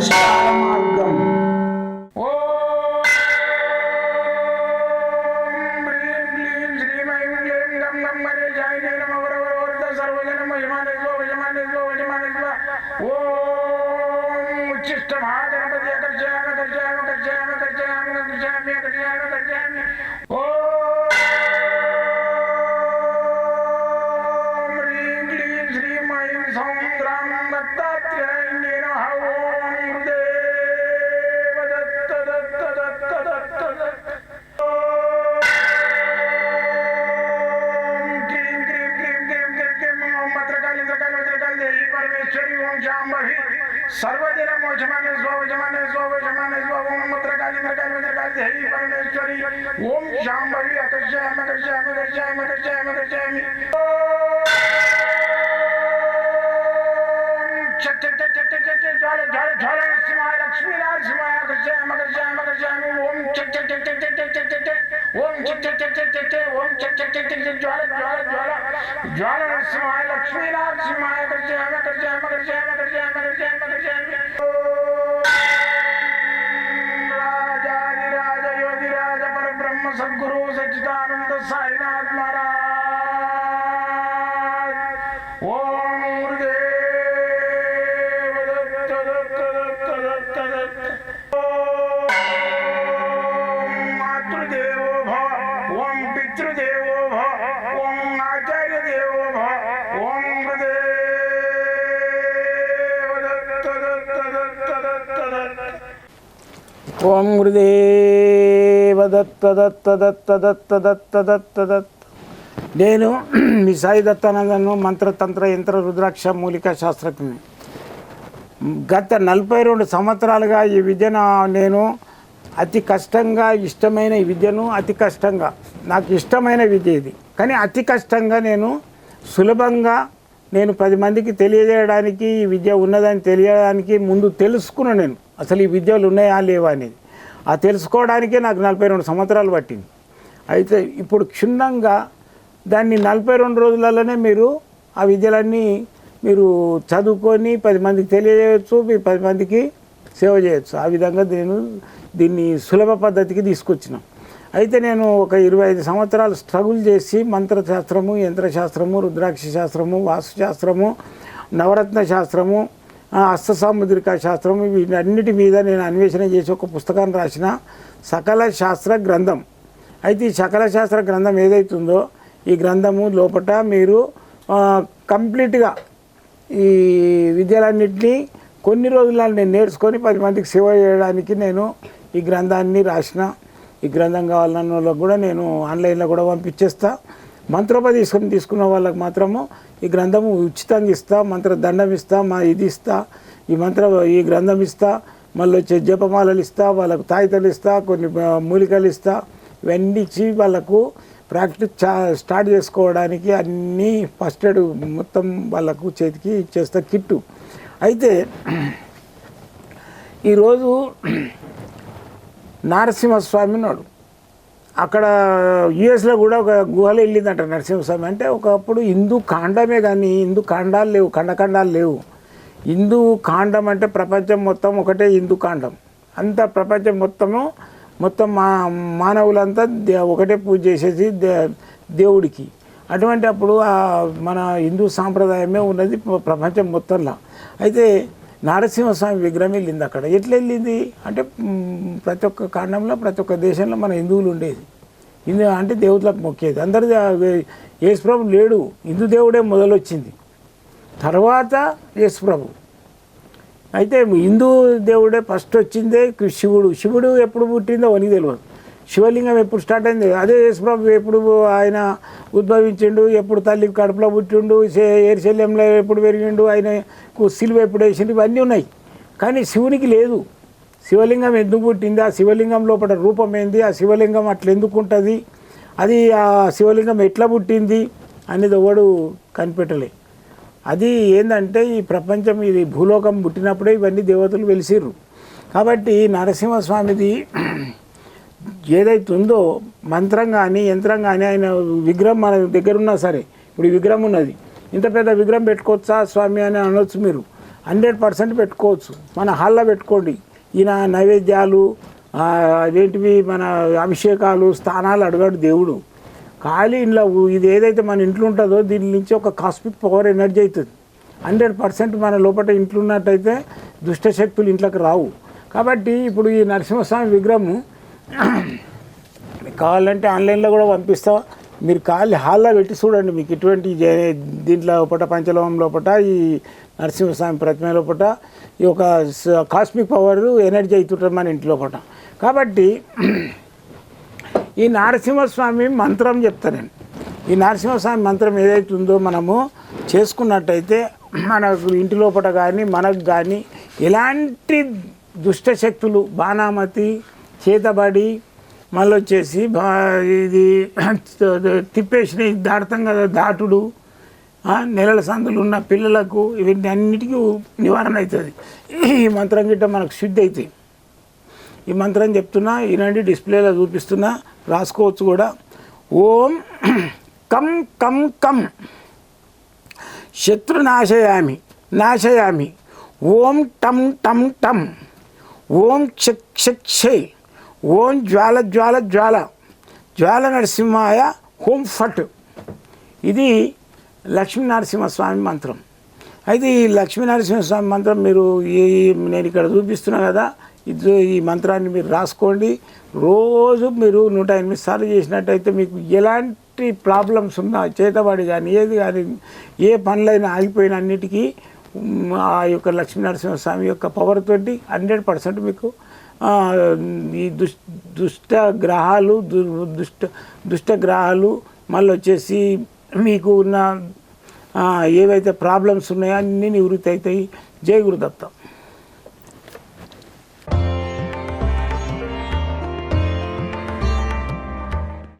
పరిష్కార మార్గం. सर्वदिन मोचमाने स्वजमाने स्वजमाने स्वम मत्रकाली मत्रकाली मत्रकाली देवी परमेश्वरी ओम शांभवी अकर्षयामि अकर्षयामि अकर्षयामि अकर्षयामि अकर्षयामि चट चट चट चट चट ज्वाल ज्वाल ज्वाल नरसिंहाय लक्ष्मी नरसिंहाय अकर्षयामि अकर्षयामि अकर्षयामि ओम चट चट चट चट चट चट चट ओम चट चट चट चट चट ओम चट चट चट चट ज्वाल ज्वाल ज्वाल ज्वाल नरसिंहाय लक्ष्मी नरसिंहाय अकर्षयामि अकर्षयामि अकर्षयामि अकर्षयामि अकर्षयामि अकर्षयामि राजाधिराज योगिराज परब्रह्म सद्गुरु सच्चिदानंद साईनाथ महाराज ओम गुरुदेव दत्त दत्त दत्त दत्त दत्त ओम मातृदेवो भव ओम पितृदेवो भव ओम आचार्य देवो भव ओम गुरुदेव दत्त दत्त दत्त दत्त दत्त ओम गुरुदेव दत्त दत्त दत्त दत्त दत्त दत्त दत्त నేను మీ సాయి దత్తానందను మంత్రతంత్ర యంత్ర రుద్రాక్ష మూలికా శాస్త్రజ్ఞుని. గత 42 సంవత్సరాలుగా ఈ విద్యను నేను అతి కష్టంగా ఇష్టమైన ఈ విద్యను అతి కష్టంగా నాకు ఇష్టమైన విద్య ఇది. కానీ అతి కష్టంగా నేను సులభంగా నేను 10 మందికి తెలియజేయడానికి ఈ విద్య ఉన్నదని తెలియడానికి ముందు తెలుసుకున్నాను. నేను అసలు ఈ విద్యలు ఉన్నాయా లేవా అనేది ఆ తెలుసుకోవడానికే నాకు 42 సంవత్సరాలు పట్టింది. అయితే ఇప్పుడు క్షుణ్ణంగా దాన్ని 42 రోజులలోనే మీరు ఆ విద్యలన్నీ మీరు చదువుకొని 10 మందికి తెలియజేయచ్చు, మీరు 10 మందికి సేవ చేయొచ్చు. ఆ విధంగా నేను దీన్ని సులభ పద్ధతికి తీసుకొచ్చినాం. అయితే నేను ఒక 25 సంవత్సరాలు స్ట్రగుల్ చేసి మంత్రశాస్త్రము, యంత్రశాస్త్రము, రుద్రాక్ష శాస్త్రము, వాస్తుశాస్త్రము, నవరత్న శాస్త్రము, హస్త సాముద్రిక శాస్త్రము వీటన్నిటి మీద నేను అన్వేషణ చేసి ఒక పుస్తకాన్ని రాసిన సకల శాస్త్ర గ్రంథం. అయితే ఈ సకల శాస్త్ర గ్రంథం ఏదైతుందో ఈ గ్రంథము లోపట మీరు కంప్లీట్గా ఈ విద్యలన్నింటినీ కొన్ని రోజులలో నేను నేర్చుకొని 10 మందికి సేవ చేయడానికి నేను ఈ గ్రంథాన్ని రాసిన. ఈ గ్రంథం కావాలన్న వాళ్ళకు కూడా నేను ఆన్లైన్లో కూడా పంపించేస్తా. మంత్రోపదేశం తీసుకున్న వాళ్ళకి మాత్రము ఈ గ్రంథము ఉచితంగా ఇస్తా, మంత్ర దండం ఇస్తా, ఇది ఇస్తా, ఈ గ్రంథం ఇస్తా, మళ్ళీ వచ్చే జపమాలలు ఇస్తా, వాళ్ళకు తాయితలు ఇస్తా, కొన్ని మూలికలు ఇస్తా. ఇవన్నీ ఇచ్చి వాళ్ళకు ప్రాక్టీస్ స్టార్ట్ చేసుకోవడానికి అన్నీ ఫస్ట్ ఎయిడ్ మొత్తం వాళ్ళకు చేతికి ఇచ్చేస్తా కిట్టు. అయితే ఈరోజు నరసింహస్వామి ఉన్నాడు. అక్కడ యుఎస్లో కూడా ఒక గుహలో వెళ్ళిందంట నరసింహస్వామి. అంటే ఒకప్పుడు హిందూ కాండమే కానీ హిందూ ఖండాలు లేవు, ఖండాలు లేవు. హిందూ కాండం అంటే ప్రపంచం మొత్తం ఒకటే హిందూ కాండం. అంత ప్రపంచం మొత్తం మానవులంతా ఒకటే పూజ చేసేసి దేవుడికి. అటువంటి అప్పుడు మన హిందూ సాంప్రదాయమే ఉన్నది ప్రపంచం మొత్తంలో. అయితే నరసింహస్వామి విగ్రహం వెళ్ళింది అక్కడ. ఎట్లా వెళ్ళింది అంటే ప్రతి ఒక్క కాండంలో ప్రతి ఒక్క దేశంలో మన హిందువులు ఉండేది. హిందూ అంటే దేవతలకు మొక్కేది. అందరి యేసుప్రభు లేడు, హిందూ దేవుడే మొదలొచ్చింది, తర్వాత యేసుప్రభు. అయితే హిందూ దేవుడే ఫస్ట్ వచ్చిందే శివుడు ఎప్పుడు పుట్టిందో అని తెలియదు. శివలింగం ఎప్పుడు స్టార్ట్ అయింది అదే యేసుప్రభు ఎప్పుడు ఆయన ఉద్భవించిండు, ఎప్పుడు తల్లి కడుపులో పుట్టిండు, ఏరుశల్యంలో ఎప్పుడు పెరిగిండు, ఆయనకు సిలువ ఎప్పుడు వేసిండు, ఇవన్నీ ఉన్నాయి. కానీ శివునికి లేదు. శివలింగం ఎందుకు పుట్టింది, ఆ శివలింగం లోపల రూపం ఏంది, ఆ శివలింగం అట్లా ఎందుకు ఉంటుంది, అది ఆ శివలింగం ఎట్లా పుట్టింది అనేది ఎవడు కనిపెట్టలే. అది ఏంటంటే ఈ ప్రపంచం ఇది భూలోకం పుట్టినప్పుడే ఇవన్నీ దేవతలు వెలిసిర్రు. కాబట్టి నరసింహస్వామిది ఏదైతే ఉందో మంత్రం కానీ యంత్రం కానీ ఆయన విగ్రహం మన దగ్గర ఉన్నా సరే, ఇప్పుడు ఈ విగ్రహం ఉన్నది, ఇంత పెద్ద విగ్రహం పెట్టుకోవచ్చా స్వామి అని అనొచ్చు మీరు. 100% పెట్టుకోవచ్చు. మన హాల్లో పెట్టుకోండి. ఈయన నైవేద్యాలు అదేంటివి మన అభిషేకాలు స్థానాలు అడగాడు దేవుడు. ఖాళీ ఇంట్లో ఇది ఏదైతే మన ఇంట్లో ఉంటుందో దీని నుంచి ఒక కాస్మిక్ పవర్ ఎనర్జీ అవుతుంది. 100% మన లోపల ఇంట్లో ఉన్నట్టయితే దుష్టశక్తులు ఇంట్లోకి రావు. కాబట్టి ఇప్పుడు ఈ నరసింహస్వామి విగ్రహము కావాలంటే ఆన్లైన్లో కూడా పంపిస్తా. మీరు ఖాళీ హాల్లో పెట్టి చూడండి. మీకు ఇటువంటి దీంట్లో లోపల పంచలోహం లోపల ఈ నరసింహస్వామి ప్రతిమ లోపల ఈ ఒక కాస్మిక్ పవర్ ఎనర్జీ అవుతుంటుంది మన ఇంటి లోపల. కాబట్టి ఈ నరసింహస్వామి మంత్రం చెప్తాను. ఈ నరసింహస్వామి మంత్రం ఏదైతే ఉందో మనము చేసుకున్నట్టయితే మనకు ఇంటి లోపల కానీ మనకు కానీ ఎలాంటి దుష్టశక్తులు బాణామతి చేతబడి మళ్ళీ వచ్చేసి ఇది తిప్పేసి దాటుతాం కదా, దాటుడు, నెలల సందులు ఉన్న పిల్లలకు ఇవన్నీ అన్నిటికీ నివారణ అవుతుంది. ఈ మంత్రం గిట్ట మనకు శుద్ధి అవుతాయి. ఈ మంత్రం చెప్తున్నా, ఈనాటి డిస్ప్లేలో చూపిస్తున్నా, రాసుకోవచ్చు కూడా. ఓం కం కం కం శత్రునాశయామి నాశయామి. ఓం టం టం టం. ఓం క్షక్ క్షక్ క్షే. ఓం జ్వాల జ్వాల జ్వాల. జ్వాల నరసింహాయ హోం ఫట్. ఇది లక్ష్మీ నరసింహస్వామి మంత్రం. అయితే ఈ లక్ష్మీ నరసింహస్వామి మంత్రం మీరు నేను ఇక్కడ చూపిస్తున్నా కదా, ఈ మంత్రాన్ని మీరు రాసుకోండి. రోజు మీరు 108 సార్లు చేసినట్టయితే మీకు ఎలాంటి ప్రాబ్లమ్స్ ఉన్నా చేతబడి కానీ ఏది కానీ ఏ పనులైనా ఆగిపోయిన అన్నిటికీ ఆ యొక్క లక్ష్మీ నరసింహస్వామి యొక్క పవర్ తోటి 100% మీకు ఈ దుష్ట గ్రహాలు మళ్ళీ వచ్చేసి మీకు ఉన్న ఏవైతే ప్రాబ్లమ్స్ ఉన్నాయో అన్నీ నివృత్తి అవుతాయి. జై గురుదత్త.